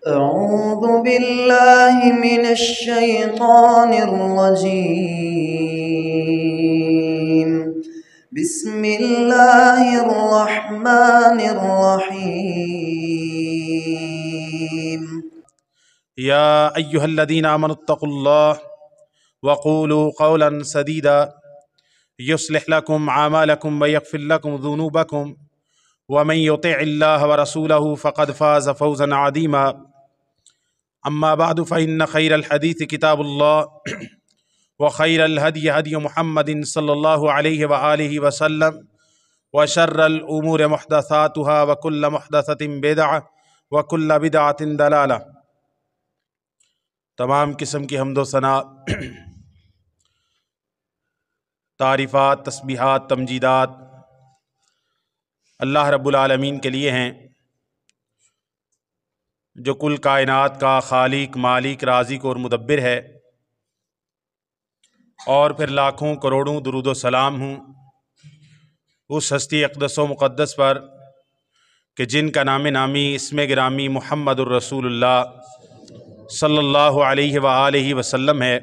أعوذ بالله من الشيطان الرجيم. بسم الله الرحمن الرحيم. يا أيها الذين آمنوا اتقوا الله وقولوا قولا سديدا يصلح لكم أعمالكم ويغفر لكم ذنوبكم ومن يطع الله ورسوله فقد فاز فوزا عظيما. أما بعد فإن خير الحديث كتاب الله وخير الهدي هدي محمد صلى الله عليه وآله وسلم وشر الأمور محدثاتها وكل محدثة بدعة وكل بدعة ضلالة. تمام قسم کی حمد و ثنا، تعریفات، تسبیحات، تمجیدات اللہ رب العالمین کے لیے ہیں، جو کل کائنات کا خالق، مالک، رازق اور مدبر ہے، اور پھر لاکھوں کروڑوں درود و سلام ہوں اس ہستی اقدس و مقدس پر کہ جن کا نام نامی، اسم گرامی محمد الرسول اللہ صلی اللہ علیہ وآلہ وسلم ہے۔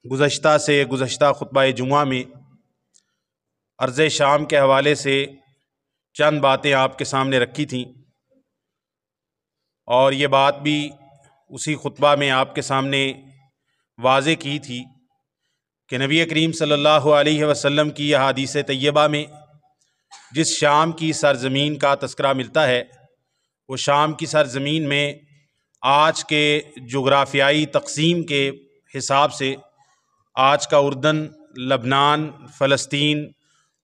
گزشتہ خطبہ جمعہ میں عرض شام کے حوالے سے چند باتیں آپ کے سامنے رکھی تھیں، اور یہ بات بھی اسی خطبہ میں آپ کے سامنے واضح کی تھی کہ نبی کریم صلی اللہ علیہ وسلم کی احادیث طیبہ میں جس شام کی سرزمین کا تذکرہ ملتا ہے، وہ شام کی سرزمین میں آج کے جغرافیائی تقسیم کے حساب سے آج کا اردن، لبنان، فلسطین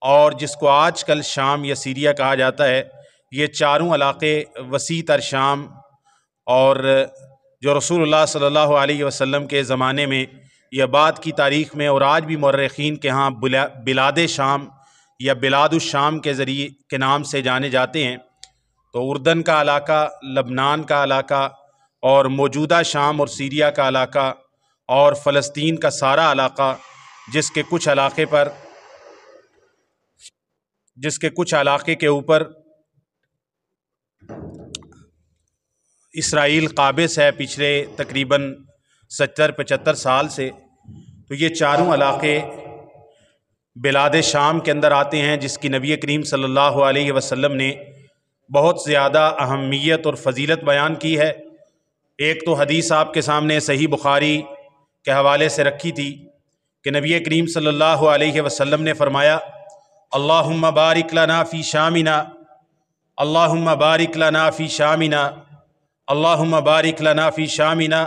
اور جس کو آج کل شام یا سیریا کہا جاتا ہے، یہ چاروں علاقے وسیع تر شام، اور جو رسول اللہ صلی اللہ علیہ وسلم کے زمانے میں یا بعد کی تاریخ میں اور آج بھی مورخین کے ہاں بلاد شام یا بلاد الشام کے ذریعے کے نام سے جانے جاتے ہیں، تو اردن کا علاقہ، لبنان کا علاقہ اور موجودہ شام اور سیریا کا علاقہ اور فلسطین کا سارا علاقہ، جس کے کچھ علاقے کے اوپر اسرائیل قابض ہے پچھلے تقریباً 70-75 سال سے، تو یہ چاروں علاقے بلاد شام کے اندر آتے ہیں، جس کی نبی کریم صلی اللہ علیہ وسلم نے بہت زیادہ اہمیت اور فضیلت بیان کی ہے۔ ایک تو حدیث آپ کے سامنے صحیح بخاری کے حوالے سے رکھی تھی کہ نبی کریم صلی اللہ علیہ وسلم نے فرمایا، اللہم بارک لنا فی شامنا، اللہم بارک لنا فی شامنا، اللہم بارک لنا فی شامنا۔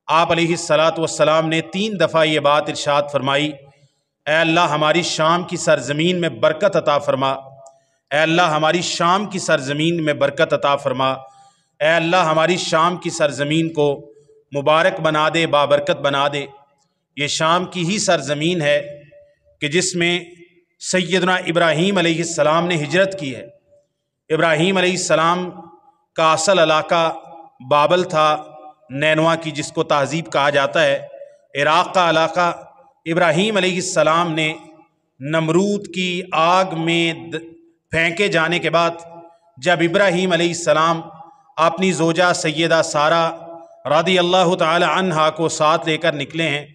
آپ علیہ السلام نے 3 دفعہ یہ بات ارشاد فرمائی، اے اللہ ہماری شام کی سرزمین میں برکت عطا فرما، اے اللہ ہماری شام کی سرزمین میں برکت عطا فرما، اے اللہ ہماری شام کی سرزمین کو مبارک بنا دے، بابرکت بنا دے۔ یہ شام کی ہی سرزمین ہے کہ جس میں سیدنا ابراہیم علیہ السلام نے ہجرت کی ہے۔ ابراہیم علیہ السلام کا اصل علاقہ بابل تھا، نینوا کی جس کو تہذیب کہا جاتا ہے، عراق کا علاقہ۔ ابراہیم علیہ السلام نے نمرود کی آگ میں پھینکے جانے کے بعد جب ابراہیم علیہ السلام اپنی زوجہ سیدہ سارہ رضی اللہ تعالی عنہا کو ساتھ لے کر نکلے ہیں،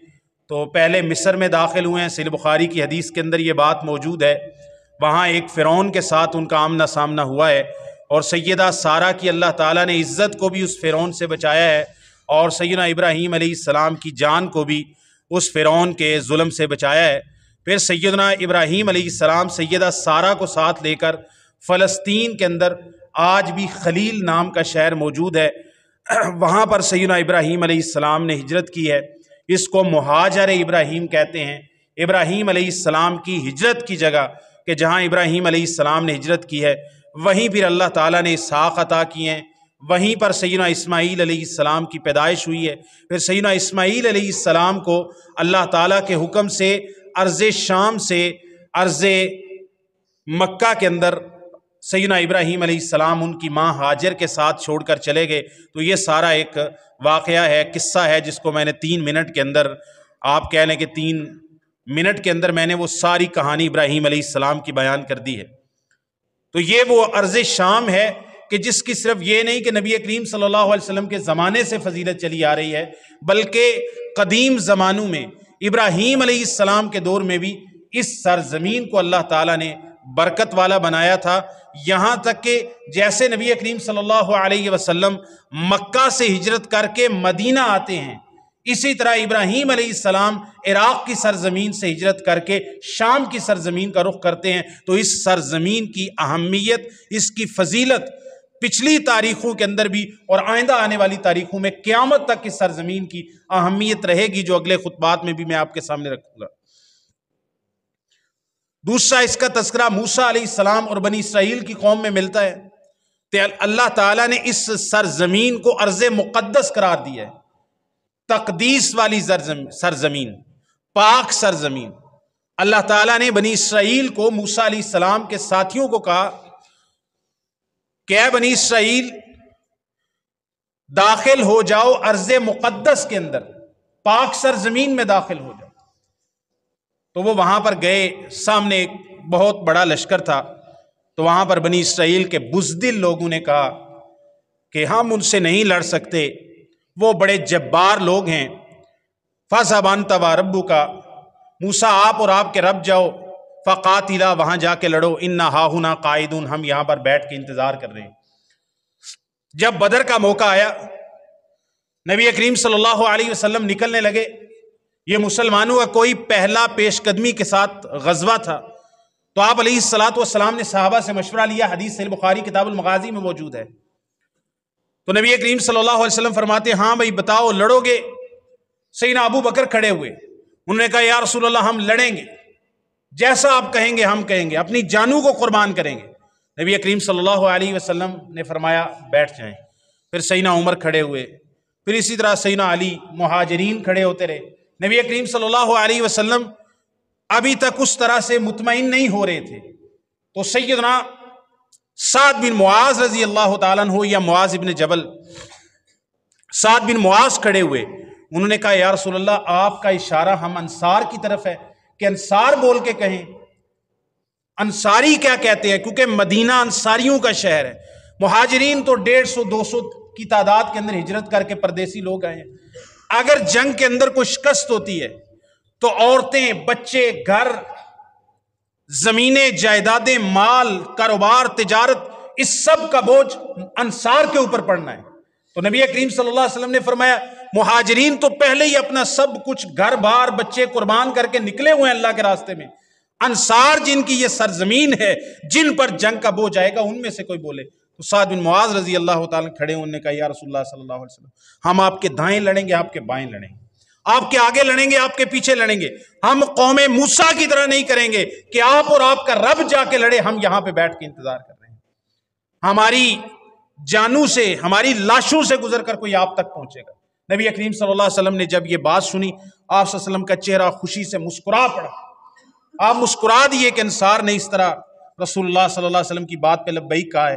تو پہلے مصر میں داخل ہوئے ہیں۔ صحیح بخاری کی حدیث کے اندر یہ بات موجود ہے، وہاں ایک فرعون کے ساتھ ان کا آمنا سامنا ہوا ہے، اور سیدہ سارہ کی اللہ تعالیٰ نے عزت کو بھی اس فرعون سے بچایا ہے، اور سیدنا ابراہیم علیہ السلام کی جان کو بھی اس فرعون کے ظلم سے بچایا ہے۔ پھر سیدنا ابراہیم علیہ السلام سیدہ سارہ کو ساتھ لے کر فلسطین کے اندر آج بھی خلیل نام کا شہر موجود ہے، وہاں پر سیدنا ابراہیم علیہ السلام نے ہجرت کی ہے۔ اس کو مہاجر ابراہیم کہتے ہیں، ابراہیم علیہ السلام کی ہجرت کی جگہ، کہ جہاں ابراہیم علیہ السلام نے ہجرت کی ہے وہیں پھر اللہ تعالیٰ نے اسحاق عطا کیے ہیں، وہیں پر سیدنا اسماعیل علیہ السلام کی پیدائش ہوئی ہے۔ پھر سیدنا اسماعیل علیہ السلام کو اللہ تعالیٰ کے حکم سے ارض شام سے ارض مکہ کے اندر سیدنا ابراہیم علیہ السلام ان کی ماں ہاجر کے ساتھ چھوڑ کر چلے گئے۔ تو یہ سارا ایک واقعہ ہے، قصہ ہے، جس کو میں نے 3 منٹ کے اندر، آپ کہہ لیں کہ 3 منٹ کے اندر میں نے وہ ساری کہانی ابراہیم علیہ السلام کی بیان کر دی ہے۔ تو یہ وہ ارض شام ہے کہ جس کی صرف یہ نہیں کہ نبی کریم صلی اللہ علیہ وسلم کے زمانے سے فضیلت چلی آ رہی ہے، بلکہ قدیم زمانوں میں ابراہیم علیہ السلام کے دور میں بھی اس سرزمین کو اللہ تعالیٰ نے برکت والا بنایا تھا، یہاں تک کہ جیسے نبی کریم صلی اللہ علیہ وسلم مکہ سے ہجرت کر کے مدینہ آتے ہیں، اسی طرح ابراہیم علیہ السلام عراق کی سرزمین سے ہجرت کر کے شام کی سرزمین کا رخ کرتے ہیں۔ تو اس سرزمین کی اہمیت، اس کی فضیلت پچھلی تاریخوں کے اندر بھی اور آئندہ آنے والی تاریخوں میں قیامت تک اس سرزمین کی اہمیت رہے گی، جو اگلے خطبات میں بھی میں آپ کے سامنے رکھوں گا۔ دوسرا اس کا تذکرہ موسیٰ علیہ السلام اور بنی اسرائیل کی قوم میں ملتا ہے کہ اللہ تعالیٰ نے اس سرزمین کو ارض مقدس قرار دیا ہے، تقدیس والی سرزمین، پاک سرزمین۔ اللہ تعالیٰ نے بنی اسرائیل کو، موسیٰ علیہ السلام کے ساتھیوں کو کہا کہ اے بنی اسرائیل، داخل ہو جاؤ ارض مقدس کے اندر، پاک سرزمین میں داخل ہو جاؤ۔ تو وہ وہاں پر گئے، سامنے ایک بہت بڑا لشکر تھا، تو وہاں پر بنی اسرائیل کے بزدل لوگوں نے کہا کہ ہم ان سے نہیں لڑ سکتے، وہ بڑے جبار لوگ ہیں۔ فَاذْهَبْ أَنْتَ وَرَبُّكَ، موسیٰ آپ اور آپ کے رب جاؤ، فَقَاتِلَا، وہاں جا کے لڑو، إِنَّا هَاهُنَا قَاعِدُونَ، ہم یہاں پر بیٹھ کے انتظار کر رہے ہیں۔ جب بدر کا موقع آیا، نبی کریم صلی اللہ علیہ وسلم نکلنے لگے، یہ مسلمانوں کا کوئی پہلا پیش قدمی کے ساتھ غزوہ تھا، تو آپ علیہ السلام نے صحابہ سے مشورہ لیا، حدیث صحیح بخاری کتاب المغازی میں موجود ہے۔ تو نبی کریم صلی اللہ علیہ وسلم فرماتے ہیں ہاں بھائی بتاؤ، لڑو گے؟ سیدنا ابو بکر کھڑے ہوئے، انہوں نے کہا یا رسول اللہ ہم لڑیں گے، جیسا آپ کہیں گے ہم کہیں گے، اپنی جانوں کو قربان کریں گے۔ نبی کریم صلی اللہ علیہ وسلم نے فرمایا بیٹھ جائیں۔ پھر سیدنا عمر کھڑے ہوئے، پھر اسی طرح سیدنا علی، مہاجرین کھڑے ہوتے رہے۔ نبی کریم صلی اللہ علیہ وسلم ابھی تک اس طرح سے مطمئن نہیں ہو رہے تھے، تو سیدنا سعد بن معاذ رضی اللہ تعالیٰ عنہ یا معاذ بن جبل، سعد بن معاذ کھڑے ہوئے، انہوں نے کہا یا رسول اللہ آپ کا اشارہ ہم انصار کی طرف ہے کہ انصار بول کے کہیں۔ انصاری کیا کہتے ہیں؟ کیونکہ مدینہ انصاریوں کا شہر ہے، مہاجرین تو 150 200 کی تعداد کے اندر ہجرت کر کے پردیسی لوگ آئے ہیں۔ اگر جنگ کے اندر کوئی شکست ہوتی ہے تو عورتیں، بچے، گھر، زمینیں، جائیدادیں، مال، کاروبار، تجارت، اس سب کا بوجھ انصار کے اوپر پڑنا ہے۔ تو نبی کریم صلی اللہ علیہ وسلم نے فرمایا مہاجرین تو پہلے ہی اپنا سب کچھ، گھر بار، بچے قربان کر کے نکلے ہوئے ہیں اللہ کے راستے میں، انصار جن کی یہ سرزمین ہے، جن پر جنگ کا بوجھ آئے گا، ان میں سے کوئی بولے۔ تو سعد بن معاذ رضی اللہ تعالیٰ کھڑے، انہوں نے کہا یا رسول اللہ صلی اللہ علیہ وسلم ہم آپ کے دائیں لڑیں گے، آپ کے بائیں لڑیں گے، آپ کے آگے لڑیں گے، آپ کے پیچھے لڑیں گے، ہم قوم موسیٰ کی طرح نہیں کریں گے کہ آپ اور آپ کا رب جا کے لڑے، ہم یہاں پہ بیٹھ کے انتظار کر رہے ہیں، ہماری جانوں سے، ہماری لاشوں سے گزر کر کوئی آپ تک پہنچے گا۔ نبی کریم صلی اللہ علیہ وسلم نے جب یہ بات سنی، آپ صلی اللہ علیہ وسلم کا چہرہ خوشی سے مسکرا پڑا، آپ مسکرا دیے کہ انصار نے اس طرح رسول اللہ صلی اللہ علیہ وسلم کی بات پہ لبیک کہا ہے۔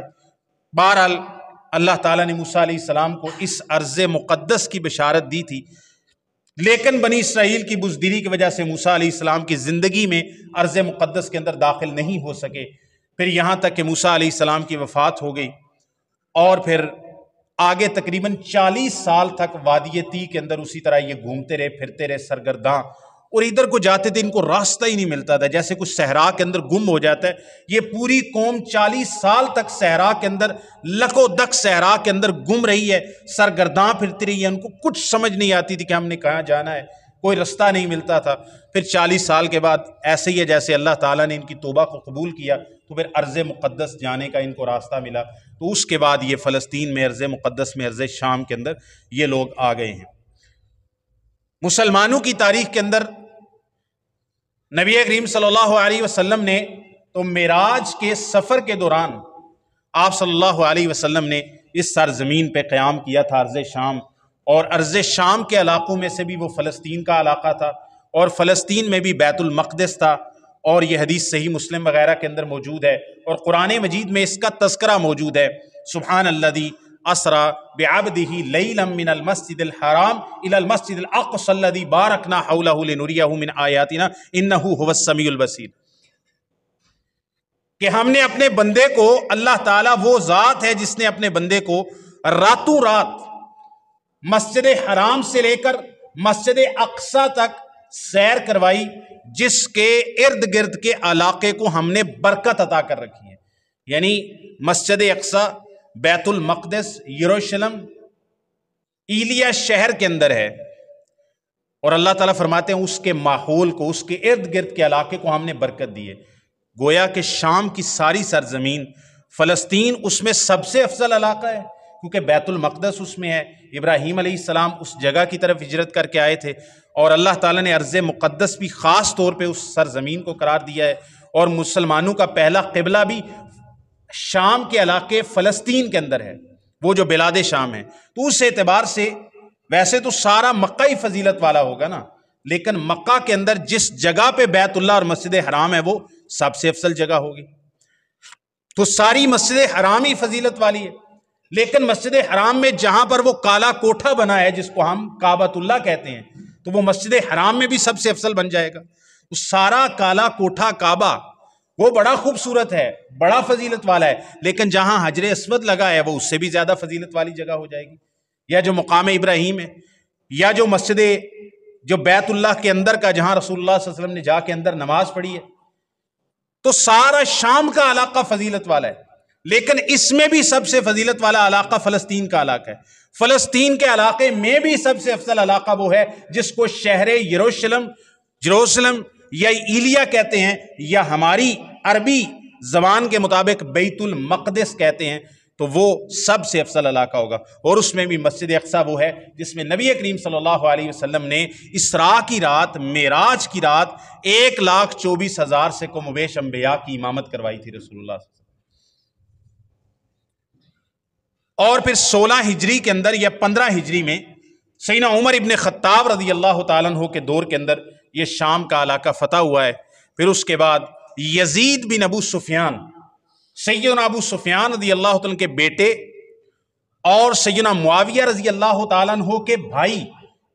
بہرحال اللہ تعالیٰ نے موسیٰ علیہ السلام کو اس ارض مقدس کی بشارت دی تھی، لیکن بنی اسرائیل کی بزدلی کی وجہ سے موسیٰ علیہ السلام کی زندگی میں ارض مقدس کے اندر داخل نہیں ہو سکے۔ پھر یہاں تک کہ موسیٰ علیہ السلام کی وفات ہو گئی، اور پھر آگے تقریباً 40 سال تک وادی طی کے اندر اسی طرح یہ گھومتے رہے، پھرتے رہے، سرگرداں، اور ادھر کو جاتے تھے ان کو راستہ ہی نہیں ملتا تھا، جیسے کچھ صحرا کے اندر گم ہو جاتا ہے۔ یہ پوری قوم 40 سال تک صحرا کے اندر، لکو دک صحرا کے اندر گم رہی ہے، سرگرداں پھرتی رہی ہے، ان کو کچھ سمجھ نہیں آتی تھی کہ ہم نے کہاں جانا ہے، کوئی رستہ نہیں ملتا تھا۔ پھر 40 سال کے بعد ایسے ہی ہے جیسے اللہ تعالیٰ نے ان کی توبہ کو قبول کیا، تو پھر ارض مقدس جانے کا ان کو راستہ ملا، تو اس کے بعد یہ فلسطین میں، ارض مقدس میں، ارض شام کے اندر یہ لوگ آ گئے ہیں۔ مسلمانوں کی تاریخ کے اندر نبی کریم صلی اللہ علیہ وسلم نے تو معراج کے سفر کے دوران آپ صلی اللہ علیہ وسلم نے اس سرزمین پہ قیام کیا تھا، ارض شام، اور ارض شام کے علاقوں میں سے بھی وہ فلسطین کا علاقہ تھا، اور فلسطین میں بھی بیت المقدس تھا، اور یہ حدیث صحیح مسلم وغیرہ کے اندر موجود ہے، اور قرآن مجید میں اس کا تذکرہ موجود ہے۔ سبحان الذی اسرا بعبدہ لیلا من المسجد الحرام الی المسجد الاقصی الذی بارکنا حولہ لنریہ من آیاتنا انہ هو السمیع البصیر، کہ ہم نے اپنے بندے کو، اللہ تعالیٰ وہ ذات ہے جس نے اپنے بندے کو راتوں رات مسجد حرام سے لے کر مسجد اقصی تک سیر کروائی، جس کے ارد گرد کے علاقے کو ہم نے برکت عطا کر رکھی ہے. یعنی مسجد اقصی بیت المقدس یروشلم ایلیا شہر کے اندر ہے، اور اللہ تعالیٰ فرماتے ہیں اس کے ماحول کو، اس کے ارد گرد کے علاقے کو ہم نے برکت دی ہے. گویا کہ شام کی ساری سرزمین، فلسطین اس میں سب سے افضل علاقہ ہے، کیونکہ بیت المقدس اس میں ہے. ابراہیم علیہ السلام اس جگہ کی طرف ہجرت کر کے آئے تھے، اور اللہ تعالیٰ نے ارض مقدس بھی خاص طور پہ اس سرزمین کو قرار دیا ہے، اور مسلمانوں کا پہلا قبلہ بھی شام کے علاقے فلسطین کے اندر ہے، وہ جو بلاد شام ہے. تو اس اعتبار سے ویسے تو سارا مکہ ہی فضیلت والا ہوگا نا، لیکن مکہ کے اندر جس جگہ پہ بیت اللہ اور مسجد حرام ہے وہ سب سے افضل جگہ ہوگی. تو ساری مسجد حرام ہی فضیلت والی ہے، لیکن مسجد حرام میں جہاں پر وہ کالا کوٹھا بنا ہے جس کو ہم کعبۃ اللہ کہتے ہیں، تو وہ مسجد حرام میں بھی سب سے افضل بن جائے گا. تو سارا کالا کوٹھا کعبہ وہ بڑا خوبصورت ہے، بڑا فضیلت والا ہے، لیکن جہاں حجر اسود لگا ہے وہ اس سے بھی زیادہ فضیلت والی جگہ ہو جائے گی. یا جو مقام ابراہیم ہے، یا جو مسجد جو بیت اللہ کے اندر کا جہاں رسول اللہ صلی اللہ علیہ وسلم نے جا کے اندر نماز پڑھی ہے، تو سارا شام کا علاقہ فضیلت والا ہے. لیکن اس میں بھی سب سے فضیلت والا علاقہ فلسطین کا علاقہ ہے. فلسطین کے علاقے میں بھی سب سے افضل علاقہ وہ ہے جس کو شہر یروشلم یا ایلیا کہتے ہیں، یا ہماری عربی زبان کے مطابق بیت المقدس کہتے ہیں. تو وہ سب سے افضل علاقہ ہوگا، اور اس میں بھی مسجد اقصی وہ ہے جس میں نبی کریم صلی اللہ علیہ وسلم نے اسراء کی رات، معراج کی رات 1,24,000 سے کم و بیش انبیاء کی امامت کروائی تھی رسول اللہ صلی اللہ علیہ وسلم. اور پھر 16 ہجری کے اندر یا 15 ہجری میں سیدنا عمر ابن خطاب رضی اللہ تعالیٰ عنہ کے دور کے اندر یہ شام کا علاقہ فتح ہوا ہے. پھر اس کے بعد یزید بن ابو سفیان، سیدنا ابو سفیان رضی اللہ تعالیٰ عنہ کے بیٹے اور سیدنا معاویہ رضی اللہ تعالیٰ عنہ کے بھائی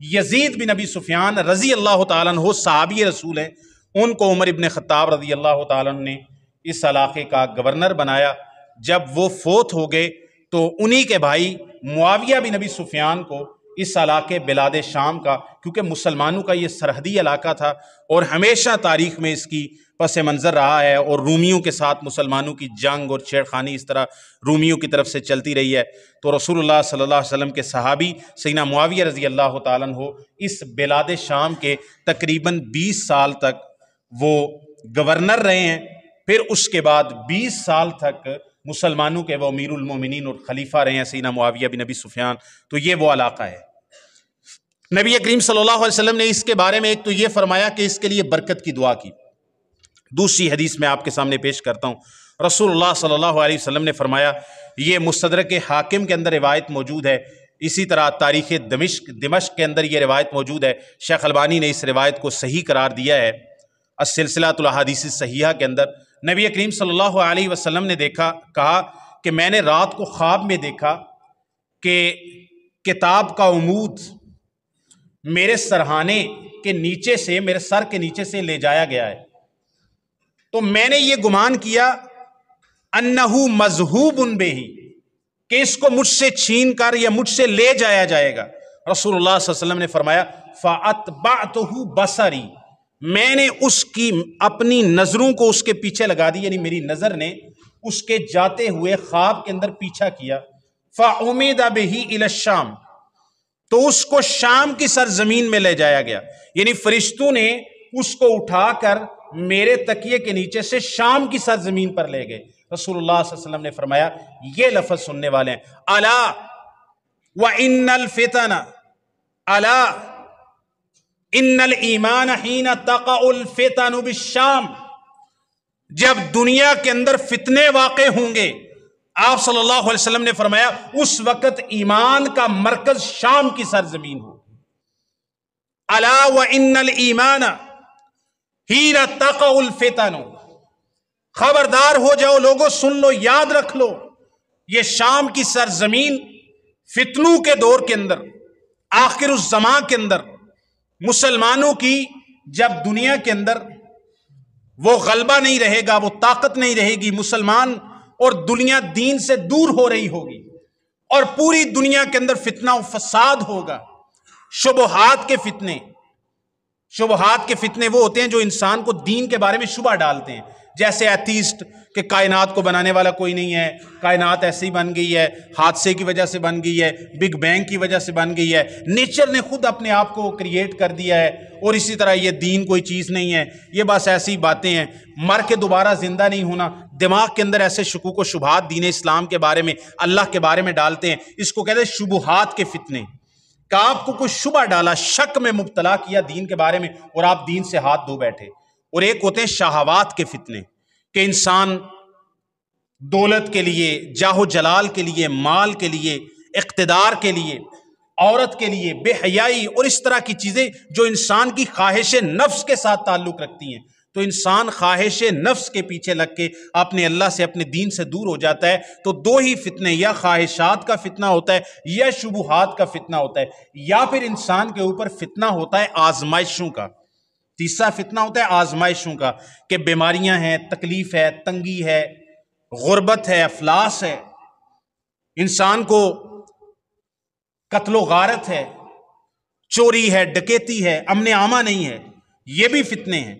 یزید بن ابی سفیان رضی اللہ تعالیٰ عنہ صحابی رسول ہیں، ان کو عمر ابن خطاب رضی اللہ تعالیٰ عنہ نے اس علاقے کا گورنر بنایا. جب وہ فوت ہو گئے تو انہی کے بھائی معاویہ بن ابی سفیان کو اس علاقے بلاد شام کا، کیونکہ مسلمانوں کا یہ سرحدی علاقہ تھا اور ہمیشہ تاریخ میں اس کی پس منظر رہا ہے، اور رومیوں کے ساتھ مسلمانوں کی جنگ اور چھیڑخانی اس طرح رومیوں کی طرف سے چلتی رہی ہے. تو رسول اللہ صلی اللہ علیہ وسلم کے صحابی سیدنا معاویہ رضی اللہ تعالیٰ عنہ اس بلاد شام کے تقریباً 20 سال تک وہ گورنر رہے ہیں. پھر اس کے بعد 20 سال تک مسلمانوں کے وہ امیر المومنین اور خلیفہ رہے ہیں سیدنا معاویہ بن ابی سفیان. تو یہ وہ علاقہ ہے. نبی کریم صلی اللہ علیہ وسلم نے اس کے بارے میں ایک تو یہ فرمایا کہ اس کے لیے برکت کی دعا کی. دوسری حدیث میں آپ کے سامنے پیش کرتا ہوں. رسول اللہ صلی اللہ علیہ وسلم نے فرمایا، یہ مستدرک حاکم کے اندر روایت موجود ہے، اسی طرح تاریخ دمشق کے اندر یہ روایت موجود ہے. شیخ البانی نے اس روایت کو صحیح قرار دیا ہے السلسلہ الاحادیث الصحیحہ کے اندر. نبی کریم صلی اللہ علیہ وسلم نے کہا کہ میں نے رات کو خواب میں دیکھا کہ کتاب کا عمود میرے سرہانے کے نیچے سے، میرے سر کے نیچے سے لے جایا گیا ہے. تو میں نے یہ گمان کیا انہو مذہوب بہی، کہ اس کو مجھ سے چھین کر یا مجھ سے لے جایا جائے گا. رسول اللہ صلی اللہ علیہ وسلم نے فرمایا فَأَتْبَعْتُهُ بَصَرِي، میں نے اس کی اپنی نظروں کو اس کے پیچھے لگا دی، یعنی میری نظر نے اس کے جاتے ہوئے خواب کے اندر پیچھا کیا. فَعُمِدَ بِهِ إِلَى الشَّامِ، تو اس کو شام کی سرزمین میں لے جایا گیا. یعنی فرشتوں نے اس کو اٹھا کر میرے تکیے کے نیچے سے شام کی سرزمین پر لے گئے. رسول اللہ صلی اللہ علیہ وسلم نے فرمایا، یہ لفظ سننے والے ہیں، الا وَإِنَّ الْفِتَنَ، الا ان الایمان حین تقع الفتن بالشام، جب دنیا کے اندر فتنے واقع ہوں گے، آپ صلی اللہ علیہ وسلم نے فرمایا اس وقت ایمان کا مرکز شام کی سرزمین ہو. الا وان الایمان حین تقع الفتن، خبردار ہو جاؤ لوگوں، سن لو، یاد رکھ لو، یہ شام کی سرزمین فتنوں کے دور کے اندر، آخر الزمان کے اندر، مسلمانوں کی جب دنیا کے اندر وہ غلبہ نہیں رہے گا، وہ طاقت نہیں رہے گی، مسلمان اور دنیا دین سے دور ہو رہی ہوگی، اور پوری دنیا کے اندر فتنہ و فساد ہوگا۔ شبہات کے فتنے وہ ہوتے ہیں جو انسان کو دین کے بارے میں شبہ ڈالتے ہیں، جیسے ایتھیسٹ کہ کائنات کو بنانے والا کوئی نہیں ہے، کائنات ایسے ہی بن گئی ہے، حادثے کی وجہ سے بن گئی ہے، بگ بینگ کی وجہ سے بن گئی ہے، نیچر نے خود اپنے آپ کو کریٹ کر دیا ہے، اور اسی طرح یہ دین کوئی چیز نہیں ہے، یہ بس ایسی باتیں ہیں، مر کے دوبارہ زندہ نہیں ہونا۔ دماغ کے اندر ایسے شکوک و شبہات دین اسلام کے بارے میں، اللہ کے بارے میں ڈالتے ہیں، اس کو کہتے ہیں شبہات کے فتنے، کہ آپ کو کوئی شبہ ڈالا، شک میں مبتلا کیا دین کے بارے میں، اور آپ دین سے ہاتھ دھو بیٹھے۔ اور ایک ہوتے ہیں شہوات کے فتنے، کہ انسان دولت کے لیے، جاہ و جلال کے لیے، مال کے لیے، اقتدار کے لیے، عورت کے لیے، بے حیائی اور اس طرح کی چیزیں جو انسان کی خواہش نفس کے ساتھ تعلق رکھتی ہیں، تو انسان خواہش نفس کے پیچھے لگ کے اپنے اللہ سے، اپنے دین سے دور ہو جاتا ہے۔ تو دو ہی فتنے، یا خواہشات کا فتنہ ہوتا ہے یا شبہات کا فتنہ ہوتا ہے، یا پھر انسان کے اوپر فتنہ ہوتا ہے آزمائشوں کا۔ تیسرا فتنہ ہوتا ہے آزمائشوں کا، کہ بیماریاں ہیں، تکلیف ہے، تنگی ہے، غربت ہے، افلاس ہے، انسان کو قتل و غارت ہے، چوری ہے، ڈکیتی ہے، امن عامہ نہیں ہے، یہ بھی فتنے ہیں۔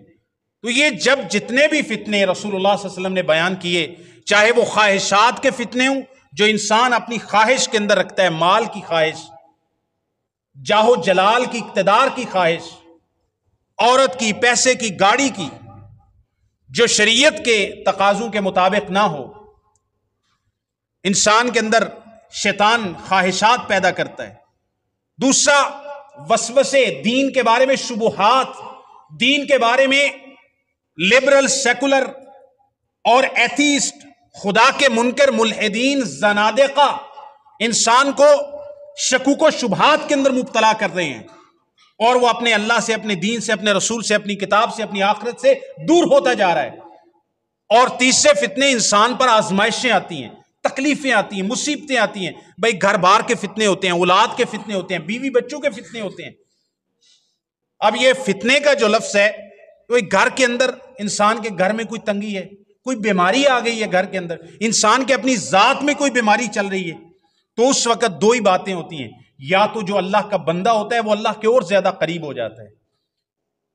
تو یہ جب جتنے بھی فتنے رسول اللہ صلی اللہ علیہ وسلم نے بیان کیے، چاہے وہ خواہشات کے فتنے ہوں جو انسان اپنی خواہش کے اندر رکھتا ہے، مال کی خواہش، جاہ و جلال کی، اقتدار کی خواہش، عورت کی، پیسے کی، گاڑی کی، جو شریعت کے تقاضوں کے مطابق نہ ہو۔ انسان کے اندر شیطان خواہشات پیدا کرتا ہے۔ دوسرا وسوسے، دین کے بارے میں شبہات، دین کے بارے میں لبرل، سیکولر اور ایتھیسٹ، خدا کے منکر، ملحدین، زنادقہ انسان کو شکوک و شبہات کے اندر مبتلا کر رہے ہیں، اور وہ اپنے اللہ سے، اپنے دین سے، اپنے رسول سے، اپنی کتاب سے، اپنی آخرت سے دور ہوتا جا رہا ہے۔ اور تیسرے فتنے، انسان پر آزمائشیں آتی ہیں، تکلیفیں آتی ہیں، مصیبتیں آتی ہیں، بھائی گھر بار کے فتنے ہوتے ہیں، اولاد کے فتنے ہوتے ہیں، بیوی بچوں کے فتنے ہوتے ہیں۔ اب یہ فتنے کا جو لفظ ہے، کوئی گھر کے اندر، انسان کے گھر میں کوئی تنگی ہے، کوئی بیماری آ گئی ہے گھر کے اندر، انسان کے اپنی ذات میں کوئی بیماری چل رہی ہے، تو اس وقت دو ہی باتیں ہوتی ہیں، یا تو جو اللہ کا بندہ ہوتا ہے وہ اللہ کے اور زیادہ قریب ہو جاتا ہے،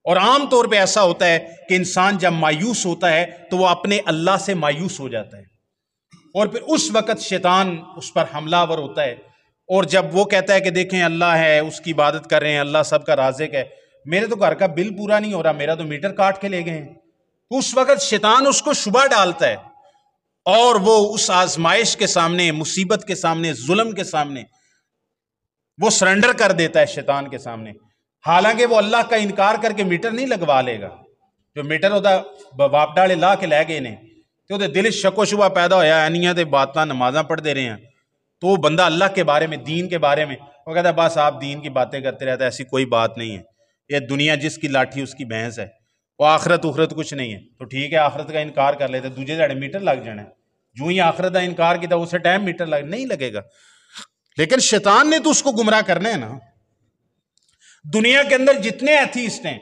اور عام طور پہ ایسا ہوتا ہے کہ انسان جب مایوس ہوتا ہے تو وہ اپنے اللہ سے مایوس ہو جاتا ہے، اور پھر اس وقت شیطان اس پر حملہ آور ہوتا ہے، اور جب وہ کہتا ہے کہ دیکھیں اللہ ہے، اس کی عبادت کر رہے ہیں، اللہ سب کا رازق ہے، میرے تو گھر کا بل پورا نہیں ہو رہا، میرا تو میٹر کاٹ کے لے گئے ہیں، تو اس وقت شیطان اس کو شبہ ڈالتا ہے، اور وہ اس آزمائش کے سامنے، مصیبت کے سامنے، ظلم کے سامنے وہ سرنڈر کر دیتا ہے شیطان کے سامنے۔ حالانکہ وہ اللہ کا انکار کر کے میٹر نہیں لگوا لے گا، جو میٹر ہوتا باپ ڈالے لا کے لے گئے نے، تو دل شک و شبہ پیدا ہویا اینیاں تے باتاں نمازاں پڑھ دے رہے ہیں، تو وہ بندہ اللہ کے بارے میں، دین کے بارے میں وہ کہتا ہے بس آپ دین کی باتیں کرتے رہتے ہیں، ایسی کوئی بات نہیں ہے، یہ دنیا جس کی لاٹھی اس کی بھینس ہے، وہ آخرت اخرت کچھ نہیں ہے، تو ٹھیک ہے آخرت کا انکار کر لیتے، دوجے دہاڑے میٹر لگ جانا ہے، جو ہی آخرت کا انکار کیا اسے ٹائم میٹر نہیں لگے گا۔ لیکن شیطان نے تو اس کو گمراہ کرنا ہے نا۔ دنیا کے اندر جتنے ایتھیسٹ ہیں،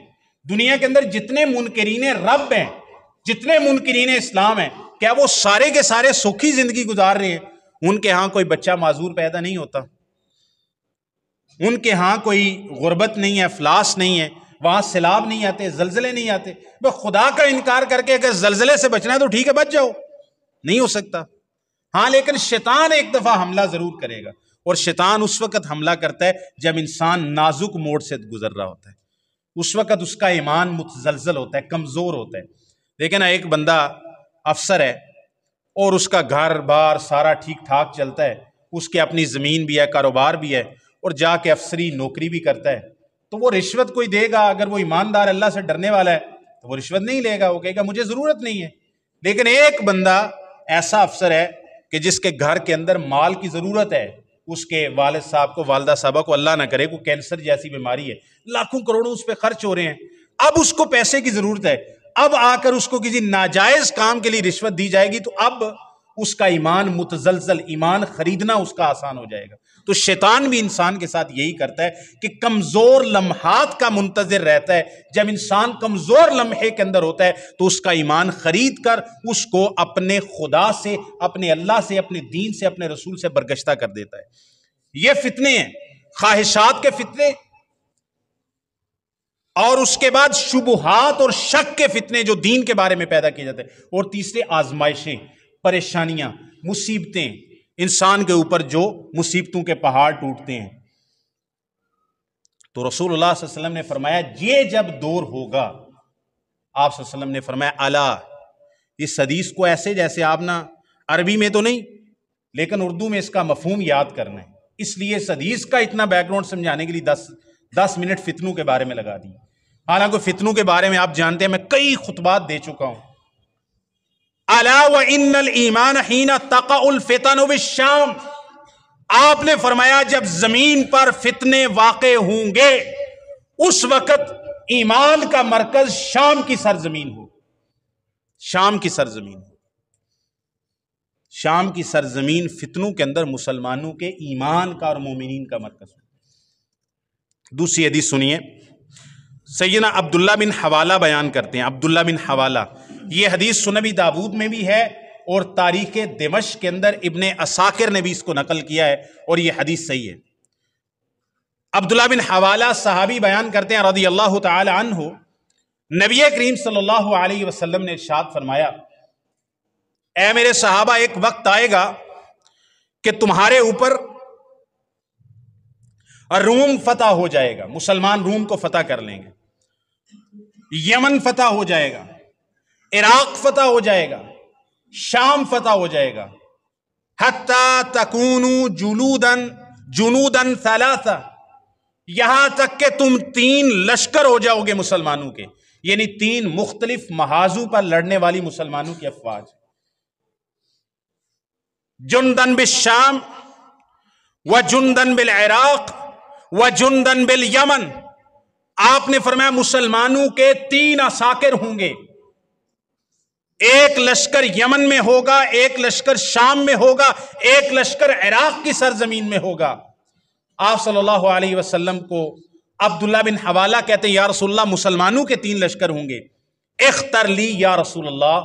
دنیا کے اندر جتنے منکرین رب ہیں، جتنے منکرین اسلام ہیں، کیا وہ سارے کے سارے سوکھی زندگی گزار رہے ہیں؟ ان کے ہاں کوئی بچہ معذور پیدا نہیں ہوتا، ان کے ہاں کوئی غربت نہیں ہے، افلاس نہیں ہے، وہاں سیلاب نہیں آتے، زلزلے نہیں آتے۔ خدا کا انکار کر کے اگر زلزلے سے بچنا ہے تو ٹھیک ہے بچ جاؤ، نہیں ہو سکتا۔ ہاں لیکن شیطان ایک دفعہ حملہ ضرور کرے گا، اور شیطان اس وقت حملہ کرتا ہے جب انسان نازک موڑ سے گزر رہا ہوتا ہے، اس وقت اس کا ایمان متزلزل ہوتا ہے، کمزور ہوتا ہے۔ لیکن ایک بندہ افسر ہے اور اس کا گھر بار سارا ٹھیک ٹھاک چلتا ہے، اس کے اپنی زمین بھی ہے، کاروبار بھی ہے، اور جا کے افسری نوکری بھی کرتا ہے، تو وہ رشوت کوئی دے گا؟ اگر وہ ایماندار اللہ سے ڈرنے والا ہے تو وہ رشوت نہیں لے گا، وہ کہے گا مجھے ضرورت نہیں ہے۔ لیکن ایک بندہ ایسا افسر ہے کہ جس کے گھر کے اندر مال کی ضرورت ہے، اس کے والد صاحب کو، والدہ صاحبہ کو اللہ نہ کرے کوئی کینسر جیسی بیماری ہے، لاکھوں کروڑوں اس پہ خرچ ہو رہے ہیں، اب اس کو پیسے کی ضرورت ہے، اب آ کر اس کو کسی ناجائز کام کے لیے رشوت دی جائے گی تو اب اس کا ایمان متزلزل، ایمان خریدنا اس کا آسان ہو جائے گا۔ تو شیطان بھی انسان کے ساتھ یہی کرتا ہے کہ کمزور لمحات کا منتظر رہتا ہے۔ جب انسان کمزور لمحے کے اندر ہوتا ہے تو اس کا ایمان خرید کر اس کو اپنے خدا سے، اپنے اللہ سے، اپنے دین سے، اپنے رسول سے برگشتہ کر دیتا ہے۔ یہ فتنے ہیں، خواہشات کے فتنے، اور اس کے بعد شبہات اور شک کے فتنے جو دین کے بارے میں پیدا کیے جاتے ہیں، اور تیسرے آزمائشیں، پریشانیاں، مصیبتیں، انسان کے اوپر جو مصیبتوں کے پہاڑ ٹوٹتے ہیں۔ تو رسول اللہ صلی اللہ علیہ وسلم نے فرمایا یہ جب دور ہوگا، آپ صلی اللہ علیہ وسلم نے فرمایا الا، اس حدیث کو ایسے جیسے آپ نا عربی میں تو نہیں لیکن اردو میں اس کا مفہوم یاد کرنا ہے، اس لیے اس حدیث کا اتنا بیک گراؤنڈ سمجھانے کے لیے 10 منٹ فتنوں کے بارے میں لگا دی۔ حالانکہ فتنوں کے بارے میں آپ جانتے ہیں میں کئی خطبات دے چکا ہوں۔ الا وان الایمان حین تقع الفتن بالشام، آپ نے فرمایا جب زمین پر فتنے واقع ہوں گے اس وقت ایمان کا مرکز شام کی سرزمین ہو، شام کی سرزمین ہو۔ شام کی سرزمین فتنوں کے اندر مسلمانوں کے ایمان کا اور مومنین کا مرکز ہو۔ دوسری حدیث سنیے، سیدنا عبداللہ بن حوالہ بیان کرتے ہیں، عبداللہ بن حوالہ، یہ حدیث سنن داود میں بھی ہے اور تاریخ دمشق کے اندر ابن عساکر نے بھی اس کو نقل کیا ہے اور یہ حدیث صحیح ہے۔ عبداللہ بن حوالہ صحابی بیان کرتے ہیں رضی اللہ تعالی عنہ، نبی کریم صلی اللہ علیہ وسلم نے ارشاد فرمایا اے میرے صحابہ، ایک وقت آئے گا کہ تمہارے اوپر روم فتح ہو جائے گا، مسلمان روم کو فتح کر لیں گے، یمن فتح ہو جائے گا، عراق فتح ہو جائے گا، شام فتح ہو جائے گا، حتی تکونوا جنودا ثلاثہ، یہاں تک کہ تم 3 لشکر ہو جاؤ گے مسلمانوں کے، یعنی 3 مختلف محاذوں پر لڑنے والی مسلمانوں کی افواج، جندن بالشام وجندن بالعراق وجندن بالیمن۔ آپ نے فرمایا مسلمانوں کے 3 عساکر ہوں گے، ایک لشکر یمن میں ہوگا، ایک لشکر شام میں ہوگا، ایک لشکر عراق کی سرزمین میں ہوگا۔ آپ صلی اللہ علیہ وسلم کو عبداللہ بن حوالہ کہتے ہیں یا رسول اللہ مسلمانوں کے 3 لشکر ہوں گے، اختر لی یا رسول اللہ،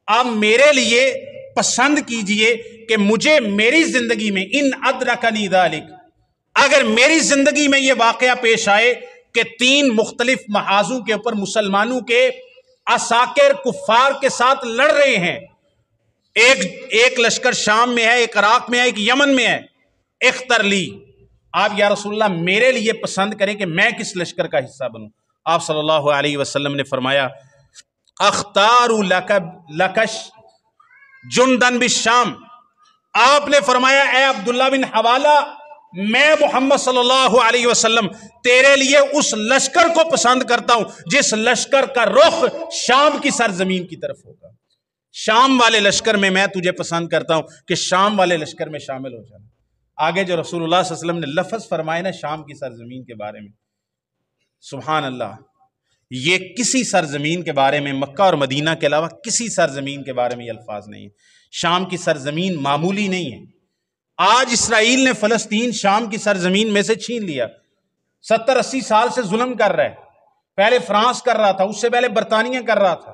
آپ میرے لیے پسند کیجئے کہ مجھے میری زندگی میں ان ادرکنی ذالک، اگر میری زندگی میں یہ واقعہ پیش آئے کہ 3 مختلف محاذوں کے اوپر مسلمانوں کے عساکر کفار کے ساتھ لڑ رہے ہیں، ایک لشکر شام میں ہے، ایک عراق میں ہے، ایک یمن میں ہے، اختر لی، آپ یا رسول اللہ میرے لیے پسند کریں کہ میں کس لشکر کا حصہ بنوں۔ آپ صلی اللہ علیہ وسلم نے فرمایا اختار لکش جندن بالشام، آپ نے فرمایا اے عبداللہ بن حوالہ میں محمد صلی اللہ علیہ وسلم تیرے لیے اس لشکر کو پسند کرتا ہوں جس لشکر کا رخ شام کی سرزمین کی طرف ہوگا، شام والے لشکر میں میں تجھے پسند کرتا ہوں کہ شام والے لشکر میں شامل ہو جانا۔ آگے جو رسول اللہ صلی اللہ علیہ وسلم نے لفظ فرمائے نا شام کی سرزمین کے بارے میں، سبحان اللہ، یہ کسی سرزمین کے بارے میں مکہ اور مدینہ کے علاوہ کسی سرزمین کے بارے میں یہ الفاظ نہیں ہیں۔ شام کی سرزمین معمولی نہیں ہے۔ آج اسرائیل نے فلسطین شام کی سرزمین میں سے چھین لیا، 70-80 سال سے ظلم کر رہا ہے، پہلے فرانس کر رہا تھا، اس سے پہلے برطانیہ کر رہا تھا،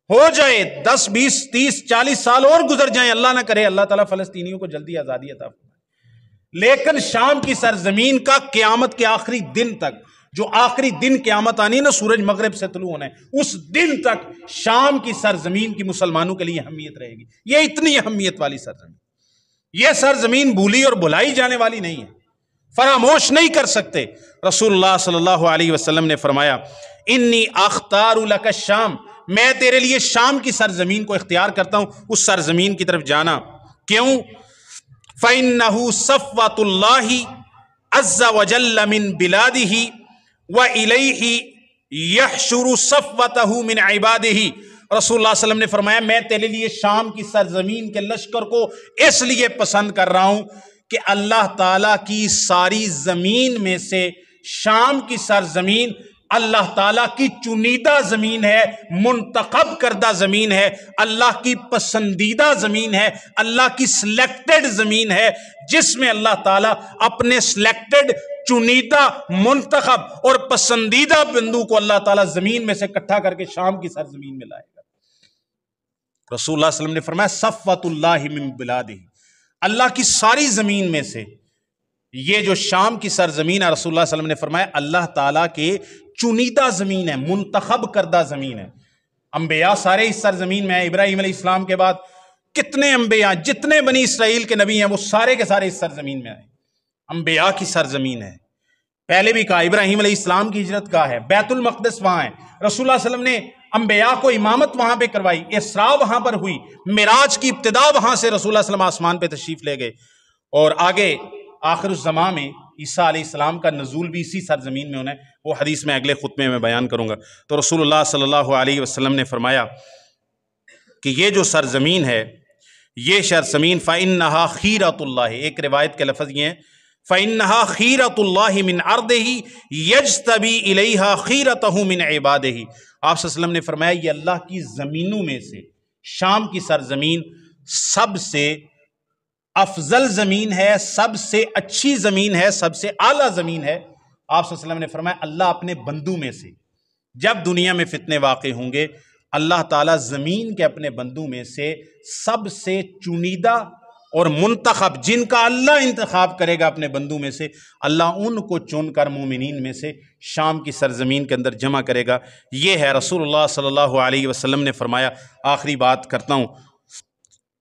ہو جائے 10 20 30 40 سال اور گزر جائیں، اللہ نہ کرے، اللہ تعالیٰ فلسطینیوں کو جلدی آزادی عطا فرمائے، لیکن شام کی سرزمین کا قیامت کے آخری دن تک، جو آخری دن قیامت آنی نا سورج مغرب سے طلوع ہونا ہے، اس دن تک شام کی سرزمین کی مسلمانوں کے لیے اہمیت رہے گی۔ یہ اتنی اہمیت والی سرزمین، یہ سرزمین بھولی اور بھلائی جانے والی نہیں ہے، فراموش نہیں کر سکتے۔ رسول اللہ صلی اللہ علیہ وسلم نے فرمایا انی اختار لک الشام، میں تیرے لیے شام کی سرزمین کو اختیار کرتا ہوں، اس سرزمین کی طرف جانا۔ کیوں؟ فإنہ صفوۃ اللہ عز وجل من بلادہ وإلیہ یحشر صفوتہ من عبادہ۔ رسول اللہ صلی اللہ علیہ وسلم نے فرمایا میں تیرے لیے شام کی سرزمین کے لشکر کو اس لیے پسند کر رہا ہوں کہ اللہ تعالیٰ کی ساری زمین میں سے شام کی سرزمین اللہ تعالیٰ کی چنیدہ زمین ہے، منتخب کردہ زمین ہے، اللہ کی پسندیدہ زمین ہے، اللہ کی سلیکٹڈ زمین ہے، جس میں اللہ تعالیٰ اپنے سلیکٹڈ، چنیدہ، منتخب اور پسندیدہ بندو کو اللہ تعالیٰ زمین میں سے اکٹھا کر کے شام کی سرزمین میں لائے گا۔ رسول اللہ صلی اللہ علیہ وسلم نے فرمایا صفوۃ اللہ من بلادہ، اللہ کی ساری زمین میں سے یہ جو شام کی سرزمین ہے، رسول اللہ صلی اللہ علیہ وسلم نے فرمایا اللہ تعالیٰ کے چنیدہ زمین ہے، منتخب کردہ زمین ہے۔ انبیاء سارے اس سرزمین میں ہیں، ابراہیم علیہ السلام کے بعد کتنے انبیاء، جتنے بنی اسرائیل کے نبی ہیں وہ سارے کے سارے اس سرزمین میں آئے، انبیاء کی سرزمین ہے۔ پہلے بھی کہا ابراہیم علیہ السلام کی ہجرت کہا ہے، بیت المقدس وہاں ہے، رسول اللہ صلی اللہ علیہ وسلم نے انبیاء کو امامت وہاں پہ کروائی، اسراء وہاں پر ہوئی، معراج کی ابتدا وہاں سے رسول اللہ صلی اللہ علیہ وسلم آسمان پہ تشریف لے گئے، اور آگے آخر الزمان میں عیسیٰ علیہ السلام کا نزول بھی اسی سرزمین میں ہونا ہے، وہ حدیث میں اگلے خطبے میں بیان کروں گا۔ تو رسول اللہ صلی اللہ علیہ وسلم نے فرمایا کہ یہ جو سرزمین ہے، یہ سرزمین فَإِنَّهَا خِيرَةُ اللَّهِ، ایک روایت کے لفظ یہ ہیں فَإِنَّهَا خِيرَةُ اللَّهِ مِنْ عَرْضِهِ يَجْتَبِي إِلَيْهَا خِيرَتَهُ مِنْ عِبَادِهِ۔ آپ صلی اللہ علیہ وسلم نے فرمایا یہ اللہ کی زمینوں میں سے شام کی سرزمین سب سے افضل زمین ہے، سب سے اچھی زمین ہے، سب سے اعلیٰ زمین ہے۔ آپ صلی اللہ علیہ وسلم نے فرمایا اللہ اپنے بندوں میں سے جب دنیا میں فتنے واقع ہوں گے، اللہ تعالیٰ زمین کے اپنے بندوں میں سے سب سے چنیدہ اور منتخب، جن کا اللہ انتخاب کرے گا اپنے بندوں میں سے، اللہ ان کو چن کر مومنین میں سے شام کی سرزمین کے اندر جمع کرے گا۔ یہ ہے رسول اللہ صلی اللہ علیہ وسلم نے فرمایا۔ آخری بات کرتا ہوں،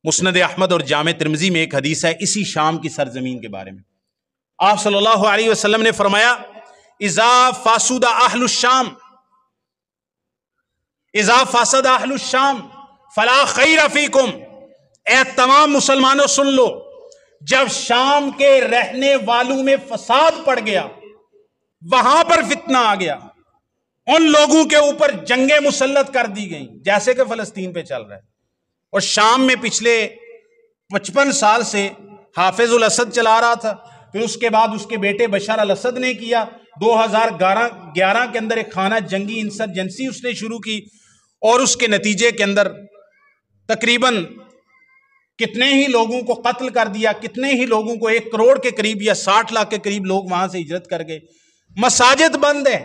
مسند احمد اور جامع ترمذی میں ایک حدیث ہے اسی شام کی سرزمین کے بارے میں۔ آپ صلی اللہ علیہ وسلم نے فرمایا اذا فاسد اہل الشام، اذا فاسد اہل الشام فلا خیر فیکم، اے تمام مسلمانوں سن لو، جب شام کے رہنے والوں میں فساد پڑ گیا، وہاں پر فتنہ آ گیا، ان لوگوں کے اوپر جنگیں مسلط کر دی گئیں جیسے کہ فلسطین پہ چل رہا ہے، اور شام میں پچھلے 55 سال سے حافظ الاسد چلا رہا تھا، پھر اس کے بعد اس کے بیٹے بشار الاسد نے کیا، 2011 کے اندر ایک خانہ جنگی انسرجنسی اس نے شروع کی، اور اس کے نتیجے کے اندر تقریباً کتنے ہی لوگوں کو قتل کر دیا، کتنے ہی لوگوں کو 1 کروڑ کے قریب یا 60 لاکھ کے قریب لوگ وہاں سے ہجرت کر گئے۔ مساجد بند ہیں،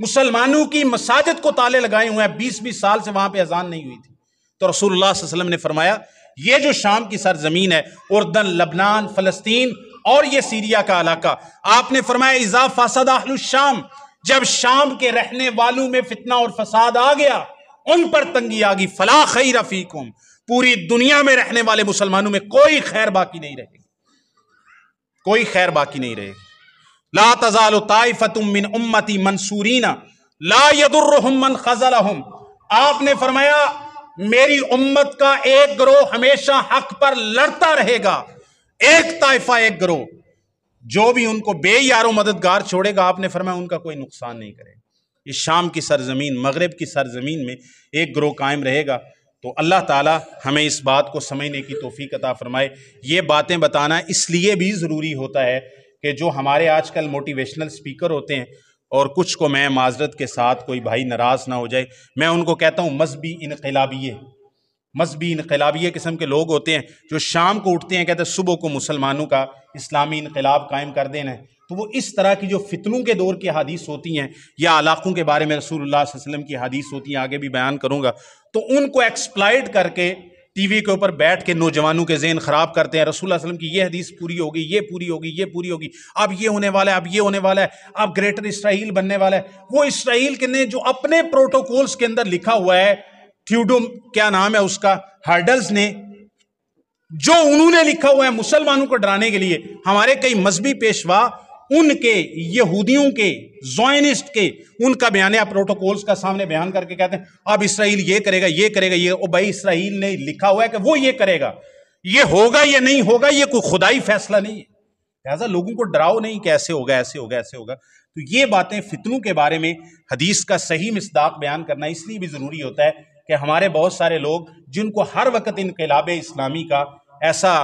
مسلمانوں کی مساجد کو تالے لگائے ہوئے ہیں، 20 سال سے وہاں پہ اذان نہیں ہوئی تھی۔ تو رسول اللہ صلی اللہ علیہ وسلم نے فرمایا یہ جو شام کی سرزمین ہے، اردن، لبنان، فلسطین اور یہ سیریا کا علاقہ، آپ نے فرمایا اذا فسد اہل الشام، جب شام کے رہنے والوں میں فتنہ اور فساد آ گیا، ان پر تنگی آ گئی، فلا خیر فیکم، پوری دنیا میں رہنے والے مسلمانوں میں کوئی خیر باقی نہیں رہے گی، کوئی خیر باقی نہیں رہے گی۔ لا تزال طائفۃ من امتی منصورین لا یضرهم من خذلهم، آپ نے فرمایا میری امت کا ایک گروہ ہمیشہ حق پر لڑتا رہے گا، ایک طائفہ، ایک گروہ جو بھی ان کو بے یار و مددگار چھوڑے گا، آپ نے فرمایا ان کا کوئی نقصان نہیں کرے گا۔ اس شام کی سرزمین، مغرب کی سرزمین میں ایک گروہ قائم رہے گا۔ تو اللہ تعالیٰ ہمیں اس بات کو سمجھنے کی توفیق عطا فرمائے۔ یہ باتیں بتانا اس لیے بھی ضروری ہوتا ہے کہ جو ہمارے آج کل موٹیویشنل سپیکر ہوتے ہیں، اور کچھ کو میں معذرت کے ساتھ کوئی بھائی ناراض نہ ہو جائے، میں ان کو کہتا ہوں مذہبی انقلابیہ قسم کے لوگ ہوتے ہیں جو شام کو اٹھتے ہیں، کہتے ہیں صبح کو مسلمانوں کا اسلامی انقلاب قائم کر دینا ہے۔ تو وہ اس طرح کی جو فتنوں کے دور کی حدیث ہوتی ہیں یا علاقوں کے بارے میں رسول اللہ صلی اللہ علیہ وسلم کی حدیث ہوتی ہیں، آگے بھی بیان کروں گا، تو ان کو ایکسپلائٹ کر کے ٹی وی کے اوپر بیٹھ کے نوجوانوں کے ذہن خراب کرتے ہیں۔ رسول اللہ صلی اللہ علیہ وسلم کی یہ حدیث پوری ہوگی، یہ پوری ہوگی، یہ پوری ہوگی، اب یہ ہونے والا ہے، اب یہ ہونے والا ہے، اب گریٹر اسرائیل بننے والا ہے۔ وہ اسرائیل کے نے جو اپنے پروٹوکولز کے اندر لکھا ہوا ہے، تھیوڈوم کیا نام ہے اس کا، ہارڈلز نے، جو انہوں نے لکھا ہوا ہے مسلمانوں کو ڈرانے کے لیے، ہمارے کئی مذہبی پیشوا ان کے، یہودیوں کے، زائنسٹ کے، ان کا بیانیہ پروٹوکولز کا سامنے بیان کر کے کہتے ہیں اب اسرائیل یہ کرے گا، یہ کرے گا، یہ او بھائی اسرائیل نے لکھا ہوا ہے کہ وہ یہ کرے گا، یہ ہوگا یا نہیں ہوگا، یہ کوئی خدائی فیصلہ نہیں ہے، لہٰذا لوگوں کو ڈراؤ نہیں کہ ایسے ہوگا، ایسے ہوگا، ایسے ہوگا۔ تو یہ باتیں فتنوں کے بارے میں حدیث کا صحیح مصداق بیان کرنا اس لیے بھی ضروری ہوتا ہے کہ ہمارے بہت سارے لوگ جن کو ہر وقت انقلاب اسلامی کا ایسا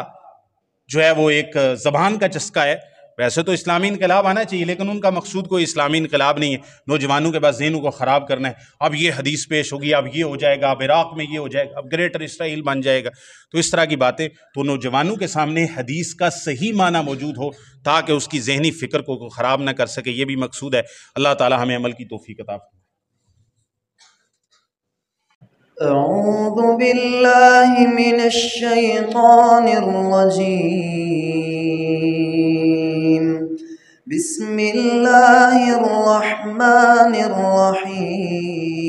جو ہے وہ ایک زبان کا چسکا ہے، ویسے تو اسلامی انقلاب آنا چاہیے، لیکن ان کا مقصود کوئی اسلامی انقلاب نہیں ہے، نوجوانوں کے پاس ذہنوں کو خراب کرنا ہے۔ اب یہ حدیث پیش ہوگی، اب یہ ہو جائے گا، اب عراق میں یہ ہو جائے گا، اب گریٹر اسرائیل بن جائے گا، تو اس طرح کی باتیں۔ تو نوجوانوں کے سامنے حدیث کا صحیح معنی موجود ہو تاکہ اس کی ذہنی فکر کو خراب نہ کر سکے، یہ بھی مقصود ہے۔ اللہ تعالی ہمیں عمل کی توفیق عطا فرمائے۔ أعوذ بالله من الشيطان الرجيم بسم الله الرحمن الرحيم